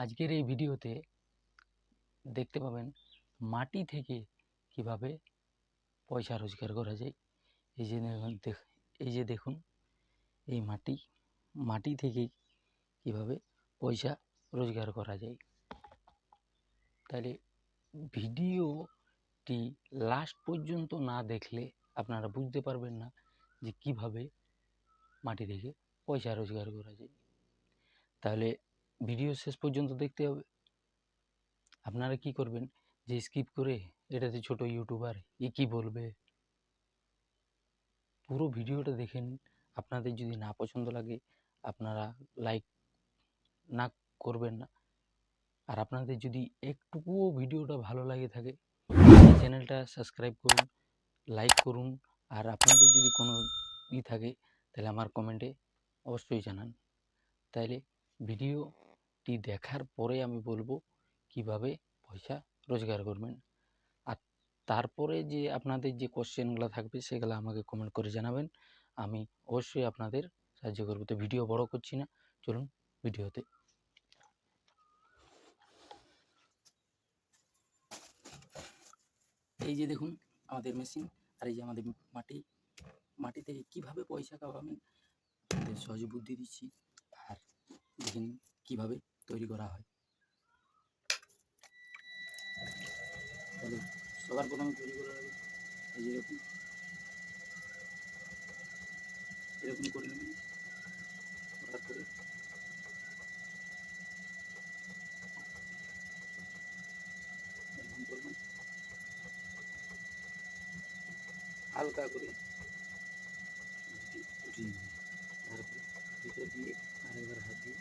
আজকের এই ভিডিওতে দেখতে পাবেন মাটি থেকে কিভাবে পয়সা রোজগার করা যায়। এই যে দেখুন এই মাটি থেকে কিভাবে পয়সা রোজগার করা যায়। তাহলে ভিডিওটি লাস্ট পর্যন্ত না দেখলে আপনারা বুঝতে পারবেন না যে কিভাবে মাটি থেকে পয়সা রোজগার করা যায়। তাহলে ভিডিও শেষ পর্যন্ত দেখতে হবে। আপনারা কি করবেন যে স্কিপ করে এটাতে ছোট ইউটিউবার কি বলবে, পুরো ভিডিওটা দেখেন। আপনাদের যদি না পছন্দ লাগে আপনারা লাইক না করবেন না, আর আপনাদের যদি একটুকুও ভিডিওটা ভালো লাগে থাকে চ্যানেলটা সাবস্ক্রাইব করুন, লাইক করুন, আর আপনাদের যদি কোনো থাকে তাহলে আমার কমেন্টে অবশ্যই জানান। তাইলে ভিডিওটি দেখার পরে আমি বলবো কিভাবে পয়সা রোজগার করবেন। আর তারপরে যে আপনাদের যে কোশ্চেনগুলো থাকবে সেগুলো আমাকে কমেন্ট করে জানাবেন, আমি অবশ্যই আপনাদের সাহায্য করব। তো ভিডিও বড় করছি না, চলুন ভিডিওতে। এই যে দেখুন আমাদের মেশিন, আর এই যে আমাদের মাটি থেকে কিভাবে পয়সা কামাবেন সহজ বুদ্ধি দিচ্ছি, আর দেখেন কিভাবে তৈরি করা হয়। তাহলে সবার প্রথমে তৈরি করা হবে এই যে এরকম করে নেবেন, করার পরে এরকম করবেন, হালকা করে উঠিয়ে নেবেন, তারপরে ভিতর দিয়ে আরেকবার হাত দিয়ে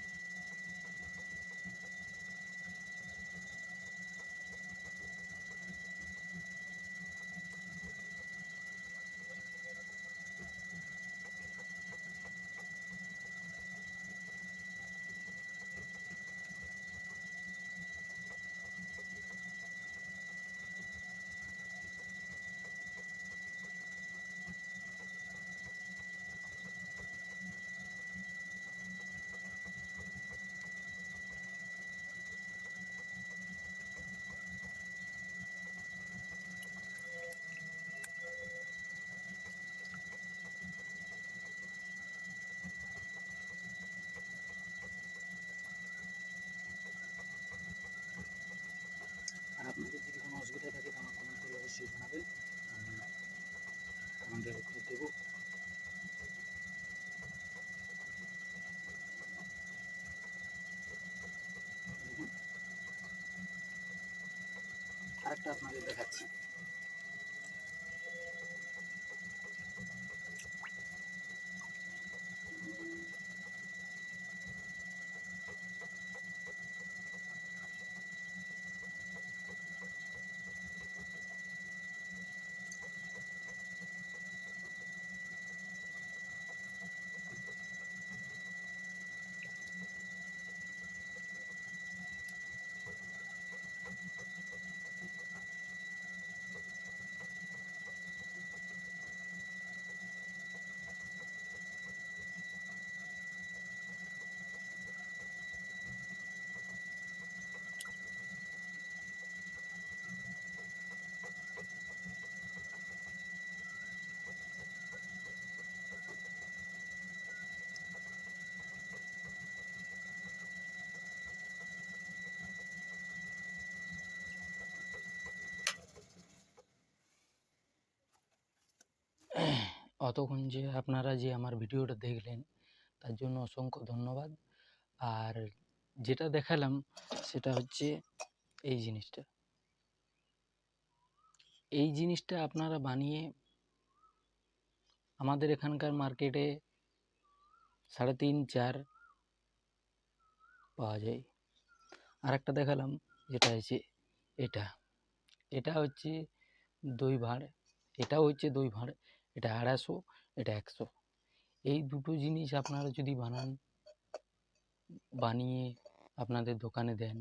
আপনাদের যদি কোনো অসুবিধা থাকে তো আমার কমেন্ট করে অবশ্যই জানাবেন, আমি কমেন্টের উত্তর দেবো। আরেকটা আপনাদের দেখাচ্ছি। অতক্ষণ যে আপনারা যে আমার ভিডিওটা দেখলেন তার জন্য অসংখ্য ধন্যবাদ। আর যেটা দেখালাম সেটা হচ্ছে এই জিনিসটা আপনারা বানিয়ে আমাদের এখানকার মার্কেটে 3.5-4 পাওয়া যায়। আর একটা দেখালাম যেটা হচ্ছে এটা হচ্ছে দই ভাঁড়, এটাও হচ্ছে দই ভাঁড়, এটা 250, এটা 100। এই দুটো জিনিস আপনারা যদি বানিয়ে আপনাদের দোকানে দেন,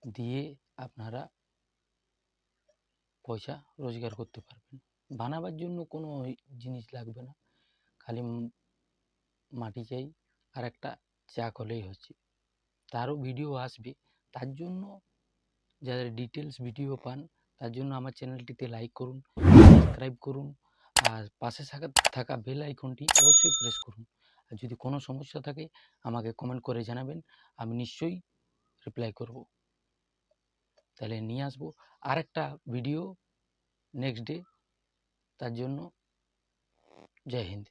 দিয়ে আপনারা পয়সা রোজগার করতে পারবেন। বানাবার জন্য কোনো জিনিস লাগবে না, খালি মাটি চাই আর একটা চাক হলেই হচ্ছে। তারও ভিডিও আসবে। তার জন্য যাদের ডিটেলস ভিডিও পান তার জন্য আমার চ্যানেলটিতে লাইক করুন, সাবস্ক্রাইব করুন, আর পাশে থাকা বেল আইকনটি অবশ্যই প্রেস করুন। আর যদি কোনো সমস্যা থাকে আমাকে কমেন্ট করে জানাবেন, আমি নিশ্চয়ই রিপ্লাই করব। তাহলে নিয়ে আসবো আরেকটা ভিডিও নেক্সট ডে। তার জন্য জয় হিন্দ।